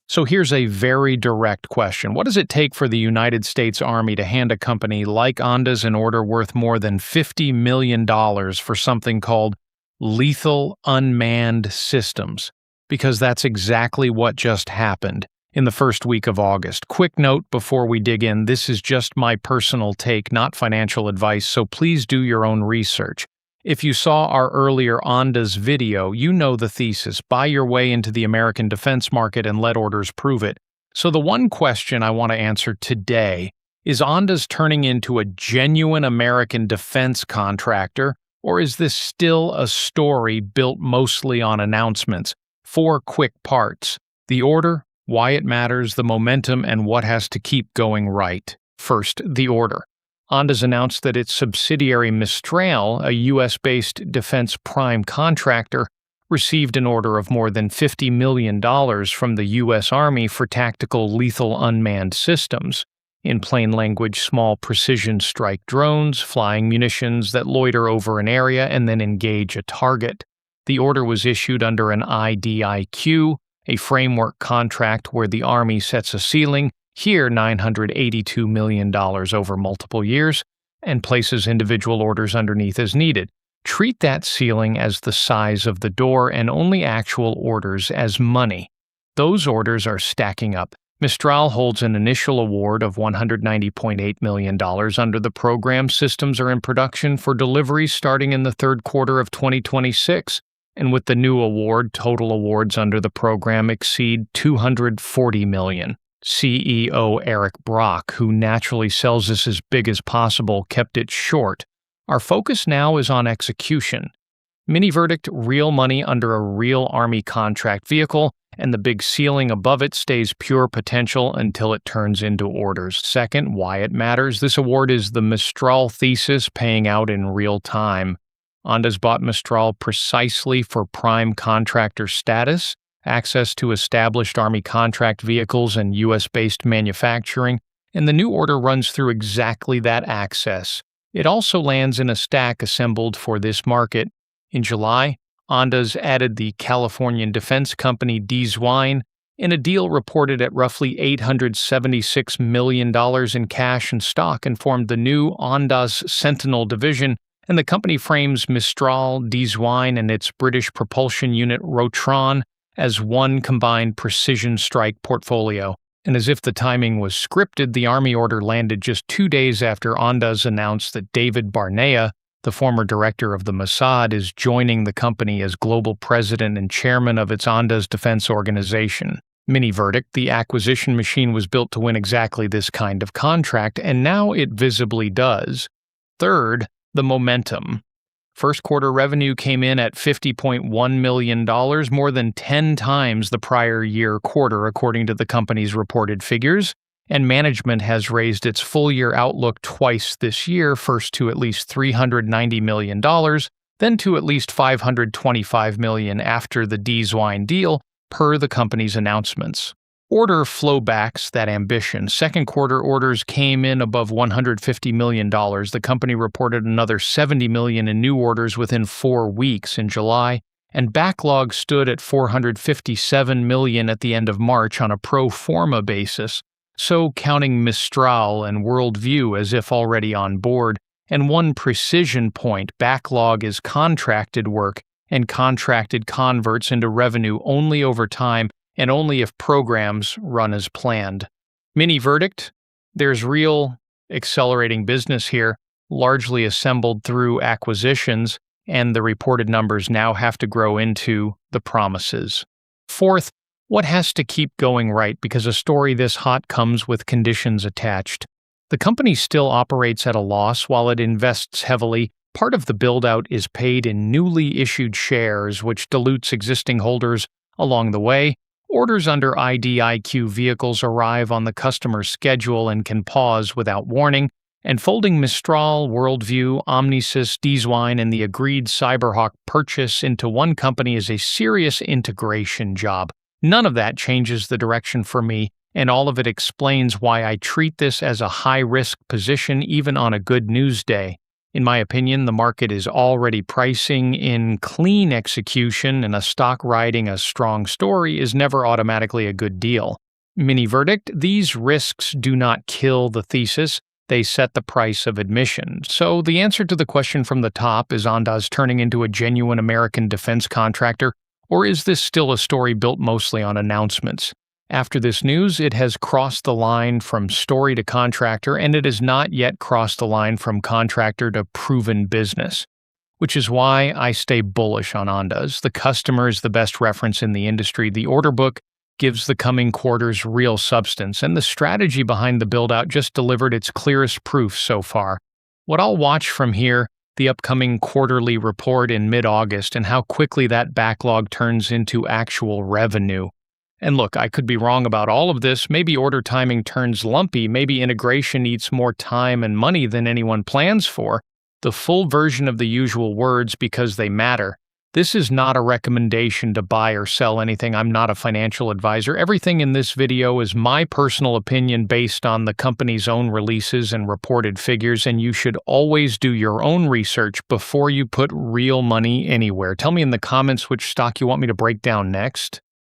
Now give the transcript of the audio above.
So here's a very direct question. What does it take for the United States Army to hand a company like Ondas an order worth more than $50 million for something called lethal unmanned systems? Because that's exactly what just happened in the first week of August. Quick note before we dig in, this is just my personal take, not financial advice, so please do your own research. If you saw our earlier Ondas video, you know the thesis: buy your way into the American defense market and let orders prove it. So the one question I want to answer today is Ondas turning into a genuine American defense contractor, or is this still a story built mostly on announcements? 4 quick parts: the order, why it matters, the momentum, and what has to keep going right. First, the order. Ondas announced that its subsidiary Mistral, a U.S.-based defense prime contractor, received an order of more than $50 million from the U.S. Army for tactical lethal unmanned systems. In plain language, small precision strike drones, flying munitions that loiter over an area and then engage a target. The order was issued under an IDIQ, a framework contract where the Army sets a ceiling, here $982 million over multiple years, and places individual orders underneath as needed. Treat that ceiling as the size of the door and only actual orders as money. Those orders are stacking up. Mistral holds an initial award of $190.8 million under the program. Systems are in production for delivery starting in the third quarter of 2026. And with the new award, total awards under the program exceed $240 million. CEO Eric Brock, who naturally sells this as big as possible, kept it short. Our focus now is on execution. Mini verdict: real money under a real Army contract vehicle, and the big ceiling above it stays pure potential until it turns into orders. Second, why it matters. This award is the Mistral thesis paying out in real time. Ondas bought Mistral precisely for prime contractor status, access to established Army contract vehicles and U.S.-based manufacturing, and the new order runs through exactly that access. It also lands in a stack assembled for this market. In July, Ondas added the Californian defense company DZY in a deal reported at roughly $876 million in cash and stock, and formed the new Ondas Sentinel division, and the company frames Mistral, DZY, and its British propulsion unit Rotron as one combined precision strike portfolio. And as if the timing was scripted, the Army order landed just 2 days after Ondas announced that David Barnea, the former director of the Mossad, is joining the company as global president and chairman of its Ondas Defense organization. Mini verdict: the acquisition machine was built to win exactly this kind of contract, and now it visibly does. Third, the momentum. First quarter revenue came in at $50.1 million, more than 10 times the prior year quarter, according to the company's reported figures, and management has raised its full-year outlook twice this year, first to at least $390 million, then to at least $525 million after the DZY deal, per the company's announcements. Order flow backs that ambition. Second quarter orders came in above $150 million. The company reported another $70 million in new orders within 4 weeks in July, and backlog stood at $457 million at the end of March on a pro forma basis, so counting Mistral and Worldview as if already on board. And one precision point: backlog is contracted work, and contracted converts into revenue only over time and only if programs run as planned. Mini verdict: there's real accelerating business here, largely assembled through acquisitions, and the reported numbers now have to grow into the promises. Fourth, what has to keep going right, because a story this hot comes with conditions attached. The company still operates at a loss while it invests heavily. Part of the build-out is paid in newly issued shares, which dilutes existing holders along the way. Orders under IDIQ vehicles arrive on the customer's schedule and can pause without warning, and folding Mistral, Worldview, Omnisys, DZY, and the agreed Cyberhawk purchase into one company is a serious integration job. None of that changes the direction for me, and all of it explains why I treat this as a high-risk position even on a good news day. In my opinion, the market is already pricing in clean execution, and a stock riding a strong story is never automatically a good deal. Mini verdict: these risks do not kill the thesis, they set the price of admission. So, the answer to the question from the top: is Ondas turning into a genuine American defense contractor, or is this still a story built mostly on announcements? After this news, it has crossed the line from story to contractor, and it has not yet crossed the line from contractor to proven business. Which is why I stay bullish on Ondas. The customer is the best reference in the industry. The order book gives the coming quarters real substance, and the strategy behind the build-out just delivered its clearest proof so far. What I'll watch from here: the upcoming quarterly report in mid-August and how quickly that backlog turns into actual revenue. And look, I could be wrong about all of this. Maybe order timing turns lumpy. Maybe integration eats more time and money than anyone plans for. The full version of the usual words because they matter. This is not a recommendation to buy or sell anything. I'm not a financial advisor. Everything in this video is my personal opinion based on the company's own releases and reported figures, and you should always do your own research before you put real money anywhere. Tell me in the comments which stock you want me to break down next.